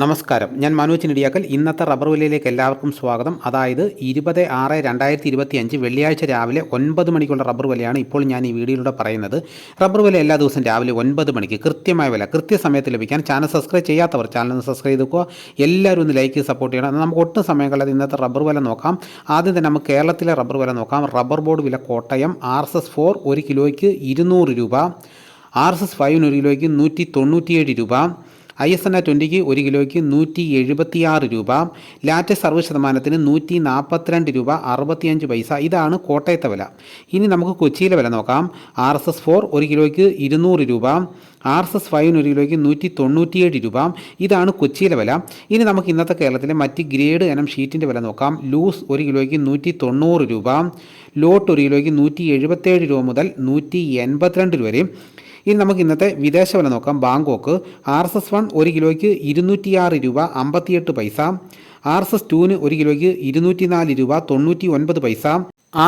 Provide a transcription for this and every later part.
നമസ്കാരം, ഞാൻ മനോജ് നെടിയാക്കൽ. ഇന്നത്തെ റബ്ബർ വിലയിലേക്ക് എല്ലാവർക്കും സ്വാഗതം. അതായത് 20/6/2025 വെള്ളിയാഴ്ച രാവിലെ 9 മണിക്കുള്ള റബ്ബർ വിലയാണ് ഇപ്പോൾ ഞാൻ ഈ വീഡിയോയിലൂടെ പറയുന്നത്. റബ്ബർ വില എല്ലാ ദിവസവും രാവിലെ 9 മണിക്ക് കൃത്യമായ വില കൃത്യസമയത്ത് ലഭിക്കാൻ ചാനൽ സബ്സ്ക്രൈബ് ചെയ്യാത്തവർ ചാനൽ ഒന്ന് സബ്സ്ക്രൈബ് ചെയ്തുക്കുക. എല്ലാവരും ഒന്ന് ലൈക്ക് സപ്പോർട്ട് ചെയ്യണം. നമുക്ക് ഒട്ടും സമയം കളയാതെ ഇന്നത്തെ റബ്ബർ വില നോക്കാം. ആദ്യം തന്നെ നമുക്ക് കേരളത്തിലെ റബ്ബർ വില നോക്കാം. റബ്ബർ ബോർഡ് വില കോട്ടയം RSS-4 1 കിലോയ്ക്ക് 200 രൂപ, RSS-5 1 കിലോയ്ക്ക് 197 രൂപ, ISNA 20 1 കിലോയ്ക്ക് 176 രൂപ, ലാറ്റക്സ് 60% 142 രൂപ 65 പൈസ. ഇതാണ് കോട്ടയത്തെ വില. ഇനി നമുക്ക് കൊച്ചിയിലെ വില നോക്കാം. RSS-4 1 കിലോയ്ക്ക് 200 രൂപ, RSS-5 1 കിലോയ്ക്ക് 197 രൂപ. ഇതാണ് കൊച്ചിയിലെ വില. ഇനി നമുക്ക് ഇന്നത്തെ കേരളത്തിലെ മറ്റ് ഗ്രേഡ് ഇനം ഷീറ്റിൻ്റെ വില നോക്കാം. ലൂസ് 1 കിലോയ്ക്ക് 190 രൂപ, ലോട്ട് 1 കിലോയ്ക്ക് 177 രൂപ മുതൽ 182 രൂപ വരെ. ഇനി നമുക്ക് ഇന്നത്തെ വിദേശ വില നോക്കാം. ബാങ്കോക്ക് RSS-1 1 കിലോയ്ക്ക് 206 രൂപ 58 പൈസ, RSS-2 1 കിലോയ്ക്ക് 204 രൂപ 99 പൈസ,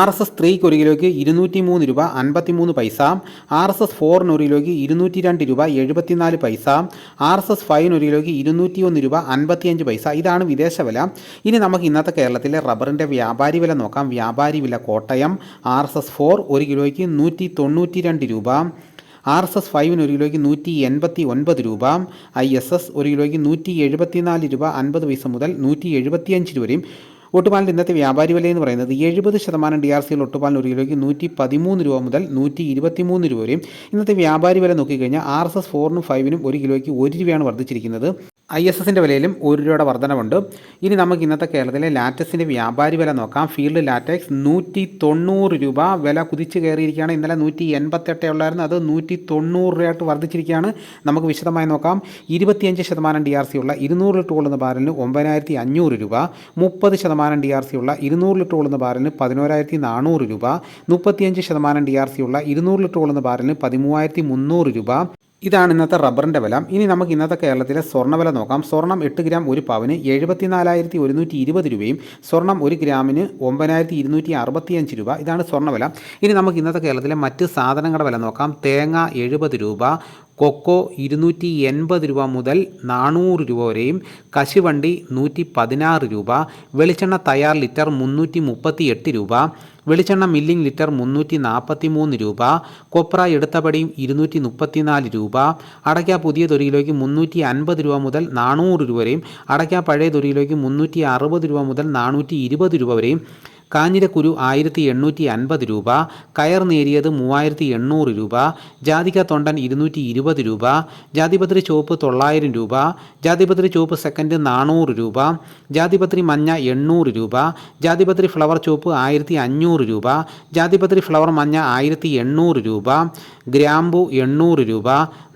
RSS-3 1 കിലോയ്ക്ക് 203 രൂപ 53 പൈസ, RSS-4 1 കിലോയ്ക്ക് 202 രൂപ 74 പൈസ, RSS-5 1 കിലോയ്ക്ക് 201 രൂപ 55 പൈസ. ഇതാണ് വിദേശ വില. ഇനി നമുക്ക് ഇന്നത്തെ കേരളത്തിലെ റബ്ബറിൻ്റെ വ്യാപാരി വില നോക്കാം. വ്യാപാരി വില കോട്ടയം RSS-4 1 കിലോയ്ക്ക് 192 രൂപ, RSS-5 1 കിലോയ്ക്ക് 189 രൂപ, ISS 1 കിലോയ്ക്ക് 174 രൂപ 50 പൈസ മുതൽ 175 രൂപ വരെയും. ഒട്ടുപാലിൻ്റെ ഇന്നത്തെ വ്യാപാരി വില എന്ന് പറയുന്നത് 70% DRC ഒട്ടുപാലിന് 1 കിലോയ്ക്ക് 113 രൂപ മുതൽ 123 രൂപ വരെയും. ഇന്നത്തെ വ്യാപാരി വില നോക്കിക്കഴിഞ്ഞാൽ RSS-4 നും 5 നും 1 കിലോയ്ക്ക് 1 രൂപയാണ് വർദ്ധിച്ചിരിക്കുന്നത്. ISSൻ്റെ വിലയിലും 1 രൂപയുടെ വർധനവുണ്ട്. ഇനി നമുക്ക് ഇന്നത്തെ കേരളത്തിലെ ലാറ്റക്സിൻ്റെ വ്യാപാരി വില നോക്കാം. ഫീൽഡ് ലാറ്റക്സ് 190 രൂപ വില കുതിച്ച് കയറിയിരിക്കുകയാണ്. ഇന്നലെ 188 ഉള്ളായിരുന്നു, അത് 190 രൂപയായിട്ട് വർദ്ധിച്ചിരിക്കുകയാണ്. നമുക്ക് വിശദമായി നോക്കാം. 25% DRC ഉള്ള 200 ലിറ്റർ കൊള്ളുന്ന ബാരലിന് 9500 രൂപ, 30% DRC ഉള്ള 200 ലിറ്റർ കൊള്ളുന്ന ബാരലിന് 11400 രൂപ, 35% DRC ഉള്ള 200 ലിറ്റർ കൊള്ളുന്ന ബാരലിന് 13300 രൂപ. ഇതാണ് ഇന്നത്തെ റബ്ബറിൻ്റെ വില. ഇനി നമുക്ക് ഇന്നത്തെ കേരളത്തിലെ സ്വർണ്ണവില നോക്കാം. സ്വർണ്ണം 8 ഗ്രാം 1 പവന് 74,120 രൂപയും, സ്വർണ്ണം 1 ഗ്രാമിന് 9,265 രൂപ. ഇതാണ് സ്വർണ്ണവില. ഇനി നമുക്ക് ഇന്നത്തെ കേരളത്തിലെ മറ്റ് സാധനങ്ങളുടെ വില നോക്കാം. തേങ്ങ 70 രൂപ, കൊക്കോ 280 രൂപ മുതൽ 400 രൂപ വരെയും, കശുവണ്ടി 116 രൂപ, വെളിച്ചെണ്ണ തയ്യാർ ലിറ്റർ 338 രൂപ, വെളിച്ചെണ്ണ മില്ലിംഗ് ലിറ്റർ 343 രൂപ, കൊപ്ര എടുത്തപടിയും 234 രൂപ, അടയ്ക്ക പുതിയ 1 കിലോയ്ക്ക് 350 രൂപ മുതൽ 400 രൂപ വരെയും, അടയ്ക്ക പഴയ 1 കിലോയ്ക്ക് 360 രൂപ മുതൽ 420 രൂപ വരെയും, കാഞ്ഞിരക്കുരു 1850 രൂപ, കയർ നേരിയത് 3800 രൂപ, ജാതിക്ക തൊണ്ടൻ 220 രൂപ, ജാതിപത്രി ചുവപ്പ് 900 രൂപ, ജാതിപത്രി ചുവപ്പ് സെക്കൻഡ് 400 രൂപ, ജാതിപത്രി മഞ്ഞ 800 രൂപ, ജാതിപത്രി ഫ്ലവർ ചുവപ്പ് 1500 രൂപ, ജാതിപത്രി ഫ്ലവർ മഞ്ഞ 1800 രൂപ, ഗ്രാമ്പു 800 രൂപ,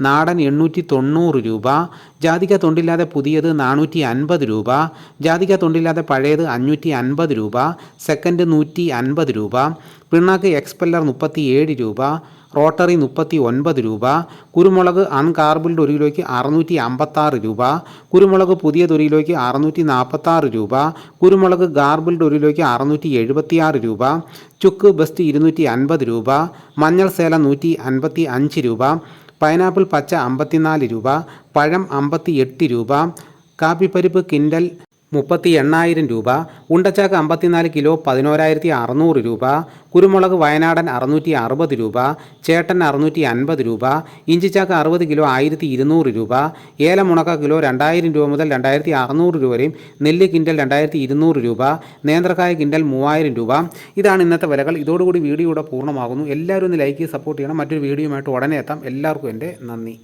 നാടൻ 890 രൂപ, ജാതിക്ക തൊണ്ടില്ലാതെ പുതിയത് 450 രൂപ, ജാതിക്ക തൊണ്ടില്ലാതെ പഴയത് 550 രൂപ, സെക്കൻഡ് 150 രൂപ, പിണ്ണാക്ക് എക്സ്പെല്ലർ 37 രൂപ, റോട്ടറി 39 രൂപ, കുരുമുളക് അൺകാർബിൾഡ് 1 കിലോയ്ക്ക് 656 രൂപ, കുരുമുളക് പുതിയത് 1 കിലോയ്ക്ക് 646 രൂപ, കുരുമുളക് ഗാർബിൾഡ് 1 കിലോയ്ക്ക് 676 രൂപ, ചുക്ക് ബെസ്റ്റ് 250 രൂപ, മഞ്ഞൾ സേലം 155 രൂപ, പൈനാപ്പിൾ പച്ച 54 രൂപ, പഴം 58 രൂപ, കാപ്പിപ്പരിപ്പ് കിൻഡൽ 38,000 രൂപ, ഉണ്ടച്ചാക്ക് 54 കിലോ 11,600 രൂപ, കുരുമുളക് വയനാടൻ 660 രൂപ, ചേട്ടൻ 650 രൂപ, ഇഞ്ചിച്ചാക്ക് 60 കിലോ 1,200 രൂപ, ഏലം ഉണക്ക കിലോ 2000 രൂപ മുതൽ 2,600 രൂപ വരെയും, നെല്ല് കിൻഡൽ 2,200 രൂപ, നേന്ത്രക്കായ കിൻഡൽ 3000 രൂപ. ഇതാണ് ഇന്നത്തെ വിലകൾ. ഇതോടുകൂടി വീഡിയോ ഇവിടെ പൂർണ്ണമാകുന്നു. എല്ലാവരും ഒന്ന് ലൈക്ക് ചെയ്ത് സപ്പോർട്ട് ചെയ്യണം. മറ്റൊരു വീഡിയോയുമായിട്ട് ഉടനെ എത്താം. എല്ലാവർക്കും എൻ്റെ നന്ദി.